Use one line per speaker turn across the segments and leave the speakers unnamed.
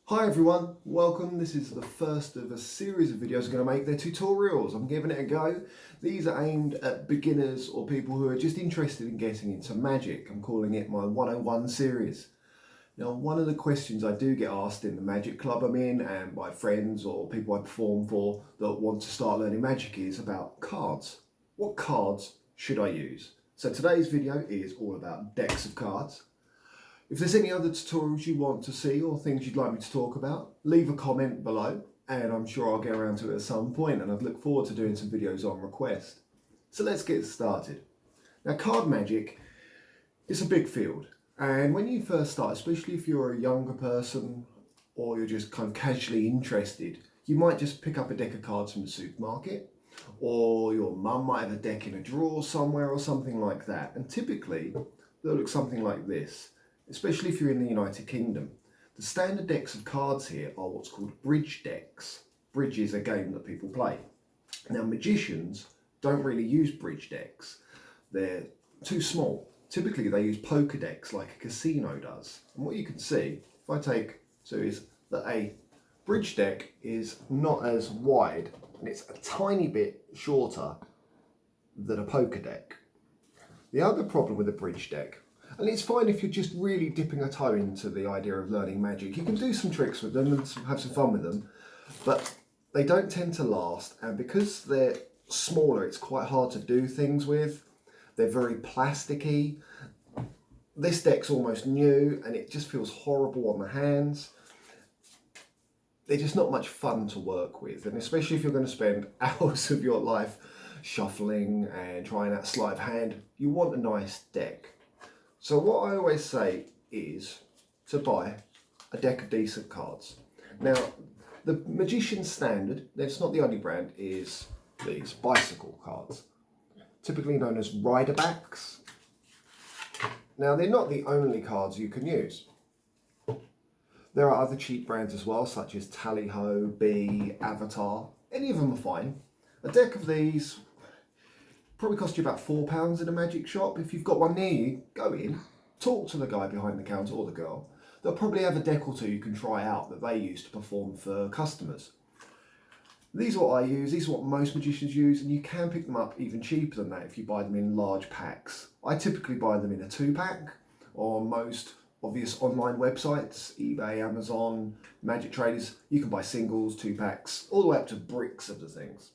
Hi everyone, welcome. This is the first of a series of videos I'm going to make. They're tutorials. I'm giving it a go. These are aimed at beginners or people who are just interested in getting into magic. I'm calling it my 101 series. Now, one of the questions I do get asked in the magic club I'm in and by friends or people I perform for that want to start learning magic is about cards. What cards should I use? So today's video is all about decks of cards. If there's any other tutorials you want to see or things you'd like me to talk about, leave a comment below and I'm sure I'll get around to it at some point, and I'd look forward to doing some videos on request. So let's get started. Now, card magic is a big field, and when you first start, especially if you're a younger person or you're just kind of casually interested, you might just pick up a deck of cards from the supermarket, or your mum might have a deck in a drawer somewhere or something like that, and typically they'll look something like this. Especially if you're in the United Kingdom. The standard decks of cards here are what's called bridge decks. Bridge is a game that people play. Now, magicians don't really use bridge decks. They're too small. Typically they use poker decks like a casino does. And what you can see, if I take, is that a bridge deck is not as wide and it's a tiny bit shorter than a poker deck. The other problem with a bridge deck, and it's fine if you're just really dipping a toe into the idea of learning magic. You can do some tricks with them and have some fun with them, but they don't tend to last. And because they're smaller, it's quite hard to do things with. They're very plasticky. This deck's almost new and it just feels horrible on the hands. They're just not much fun to work with. And especially if you're going to spend hours of your life shuffling and trying out sleight of hand, you want a nice deck. So what I always say is to buy a deck of decent cards. Now, the Magician Standard, it's not the only brand, is these bicycle cards, typically known as rider backs. Now, they're not the only cards you can use. There are other cheap brands as well, such as Tally-Ho, B, Avatar. Any of them are fine. A deck of these probably cost you about £4 in a magic shop. If you've got one near you, go in, talk to the guy behind the counter or the girl. They'll probably have a deck or two you can try out that they use to perform for customers. These are what I use, these are what most magicians use, and you can pick them up even cheaper than that if you buy them in large packs. I typically buy them in a 2-pack on most obvious online websites, eBay, Amazon, Magic Traders. You can buy singles, 2-packs, all the way up to bricks of the things.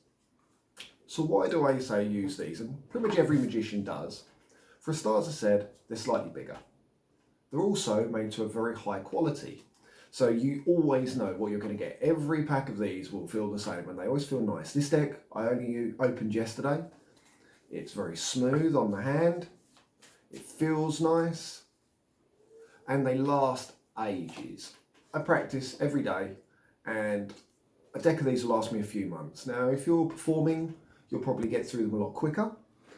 So why do I say use these? And pretty much every magician does. For a start, as I said, they're slightly bigger. They're also made to a very high quality. So you always know what you're going to get. Every pack of these will feel the same and they always feel nice. This deck I only opened yesterday. It's very smooth on the hand. It feels nice. And they last ages. I practice every day and a deck of these will last me a few months. Now, if you're performing, you'll probably get through them a lot quicker,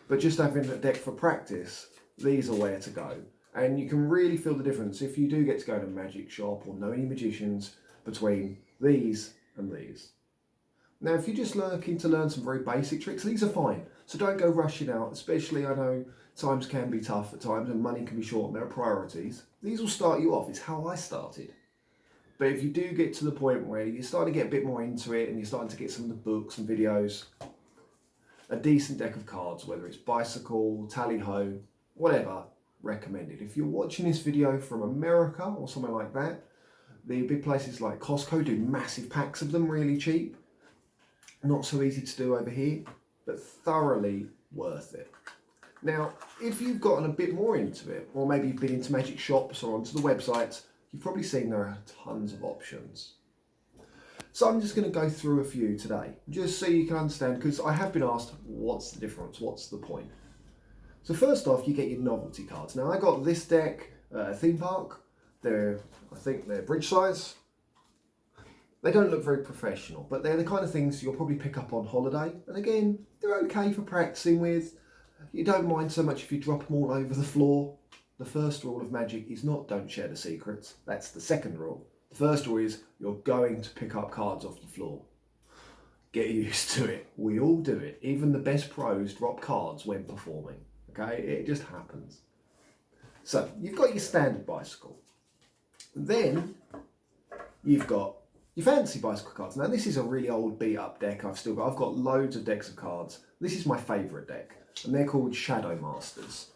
but just having a deck for practice, these are where to go. And you can really feel the difference if you do get to go to a magic shop or know any magicians between these and these. Now, if you're just looking to learn some very basic tricks, these are fine. So don't go rushing out, especially I know times can be tough at times and money can be short and there are priorities. These will start you off. It's how I started. But if you do get to the point where you're starting to get a bit more into it and you're starting to get some of the books and videos, a decent deck of cards, whether it's bicycle, Tally-Ho, whatever, recommended. If you're watching this video from America or somewhere like that, the big places like Costco do massive packs of them really cheap. Not so easy to do over here, but thoroughly worth it. Now, if you've gotten a bit more into it, or maybe you've been into magic shops or onto the websites, you've probably seen there are tons of options. So I'm just going to go through a few today, just so you can understand, because I have been asked, what's the difference, what's the point? So first off, you get your novelty cards. Now I got this deck, theme park. I think they're bridge size. They don't look very professional, but they're the kind of things you'll probably pick up on holiday. And again, they're okay for practicing with. You don't mind so much if you drop them all over the floor. The first rule of magic is not don't share the secrets. That's the second rule. The first rule is you're going to pick up cards off the floor. Get used to it. We all do it. Even the best pros drop cards when performing. Okay, it just happens. So you've got your standard bicycle. Then you've got your fancy bicycle cards. Now this is a really old beat up deck I've got loads of decks of cards. This is my favourite deck, and they're called Shadow Masters.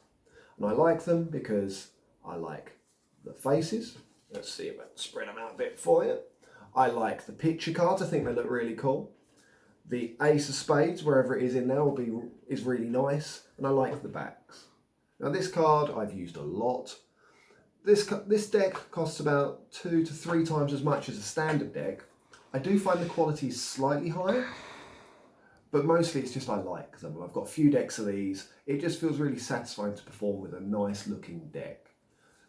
And I like them because I like the faces. Let's see if I can spread them out a bit for you. I like the picture cards, I think they look really cool. The Ace of Spades, wherever it is in there, is really nice. And I like the backs. Now this card I've used a lot. This deck costs about 2 to 3 times as much as a standard deck. I do find the quality is slightly higher, but mostly it's just I like them. I've got a few decks of these. It just feels really satisfying to perform with a nice looking deck.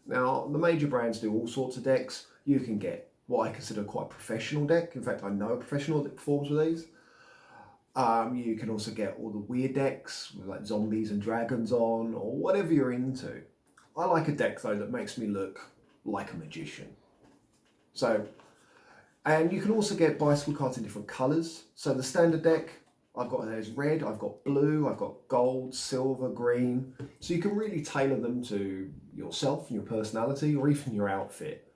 Now, the major brands do all sorts of decks. You can get what I consider quite a professional deck. In fact, I know a professional that performs with these. You can also get all the weird decks with like zombies and dragons on, or whatever you're into. I like a deck though that makes me look like a magician. So, and you can also get bicycle cards in different colours. So the standard deck, there's red, I've got blue, I've got gold, silver, green. So you can really tailor them to yourself and your personality, or even your outfit.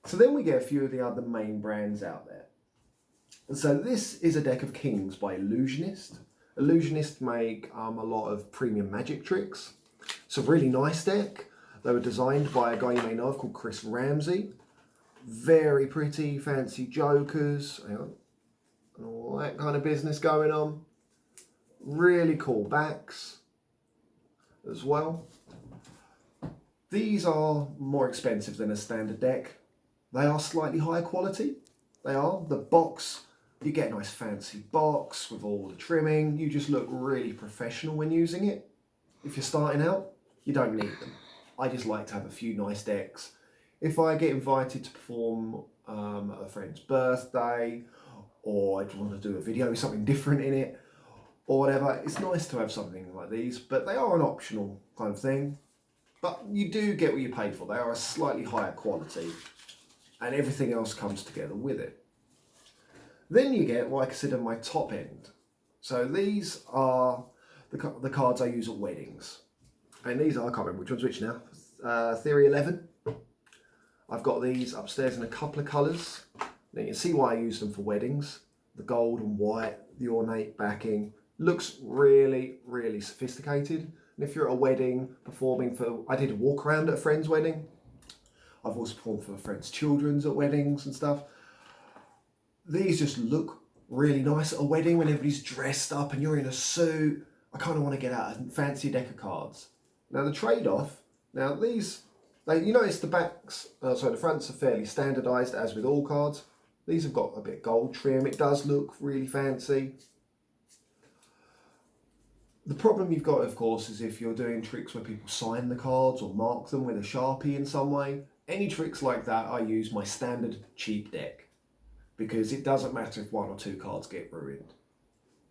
So then we get a few of the other main brands out there. And so this is a deck of Kings by Illusionist. Illusionist make a lot of premium magic tricks. It's a really nice deck. They were designed by a guy you may know of called Chris Ramsey. Very pretty, fancy jokers, and all that kind of business going on. Really cool backs as well. These are more expensive than a standard deck. They are slightly higher quality. They are. The box, you get a nice fancy box with all the trimming. You just look really professional when using it. If you're starting out, you don't need them. I just like to have a few nice decks. If I get invited to perform at a friend's birthday, or I just want to do a video with something different in it, or whatever, it's nice to have something like these, but they are an optional kind of thing. But you do get what you pay for. They are a slightly higher quality, and everything else comes together with it. Then you get what I consider my top end. So these are the cards I use at weddings. And these are, I can't remember which one's which now, Theory 11. I've got these upstairs in a couple of colours. Now you can see why I use them for weddings. The gold and white, the ornate backing, looks really, really sophisticated. And if you're at a wedding performing I did a walk around at a friend's wedding. I've also performed for friends' children's at weddings and stuff. These just look really nice at a wedding when everybody's dressed up and you're in a suit. I kind of want to get out a fancy deck of cards. Now the trade-off, you notice the backs, the fronts are fairly standardised as with all cards. These have got a bit of gold trim. It does look really fancy. The problem you've got, of course, is if you're doing tricks where people sign the cards or mark them with a Sharpie in some way. Any tricks like that, I use my standard cheap deck, because it doesn't matter if 1 or 2 cards get ruined.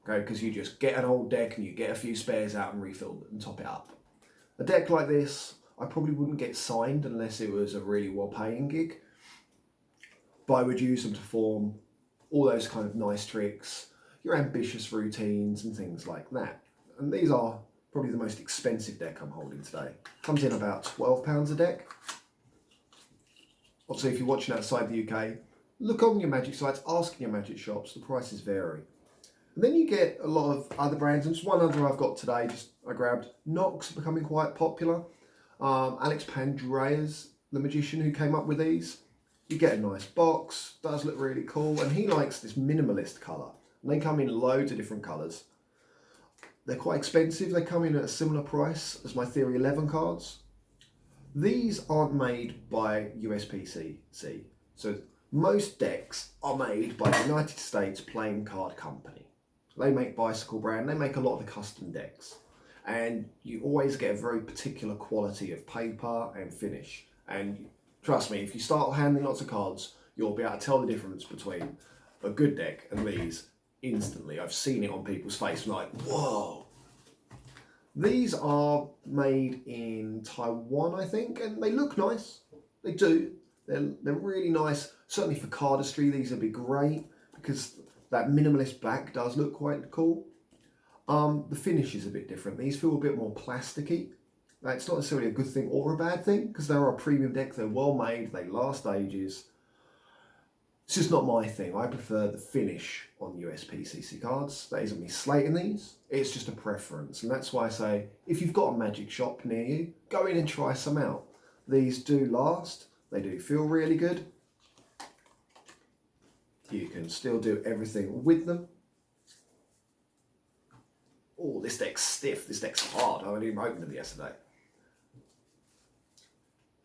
Okay, because you just get an old deck and you get a few spares out and refill and top it up. A deck like this, I probably wouldn't get signed unless it was a really well-paying gig. But I would use them to form all those kind of nice tricks, your ambitious routines and things like that. And these are probably the most expensive deck I'm holding today. Comes in about £12 a deck. Obviously, if you're watching outside the UK, look on your magic sites, ask in your magic shops, the prices vary. And then you get a lot of other brands, and just one other I've got today, I grabbed. Nox becoming quite popular. Alex Pandrea's the magician who came up with these. You get a nice box, does look really cool, and he likes this minimalist colour. And they come in loads of different colours. They're quite expensive, they come in at a similar price as my Theory 11 cards. These aren't made by USPCC, so most decks are made by the United States Playing Card Company. They make Bicycle brand, they make a lot of the custom decks. And you always get a very particular quality of paper and finish. And trust me, if you start handling lots of cards, you'll be able to tell the difference between a good deck and these instantly. I've seen it on people's face, like, whoa. These are made in Taiwan, I think, and they look nice. They do. They're really nice. Certainly for cardistry, these would be great because that minimalist back does look quite cool. The finish is a bit different. These feel a bit more plasticky. Now, it's not necessarily a good thing or a bad thing, because they're a premium deck, they're well made, they last ages. It's just not my thing. I prefer the finish on USPCC cards. That isn't me slating these, it's just a preference. And that's why I say, if you've got a Magic shop near you, go in and try some out. These do last, they do feel really good. You can still do everything with them. Oh, this deck's stiff, this deck's hard. I only opened them yesterday.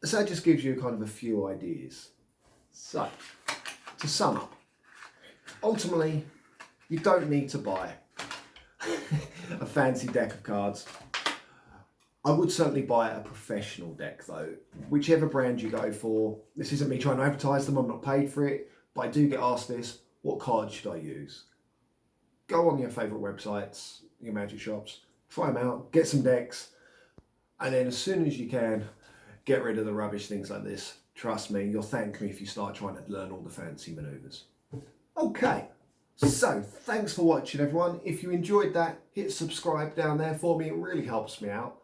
So that just gives you kind of a few ideas. So, to sum up, ultimately, you don't need to buy a fancy deck of cards. I would certainly buy a professional deck though, whichever brand you go for. This isn't me trying to advertise them, I'm not paid for it, but I do get asked this, what cards should I use? Go on your favourite websites, your Magic shops, try them out, get some decks, and then as soon as you can, get rid of the rubbish things like this. Trust me, you'll thank me if you start trying to learn all the fancy manoeuvres. Okay, so thanks for watching everyone. If you enjoyed that, hit subscribe down there for me, it really helps me out.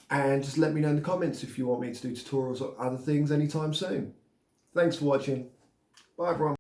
And just let me know in the comments if you want me to do tutorials or other things anytime soon. Thanks for watching. Bye everyone.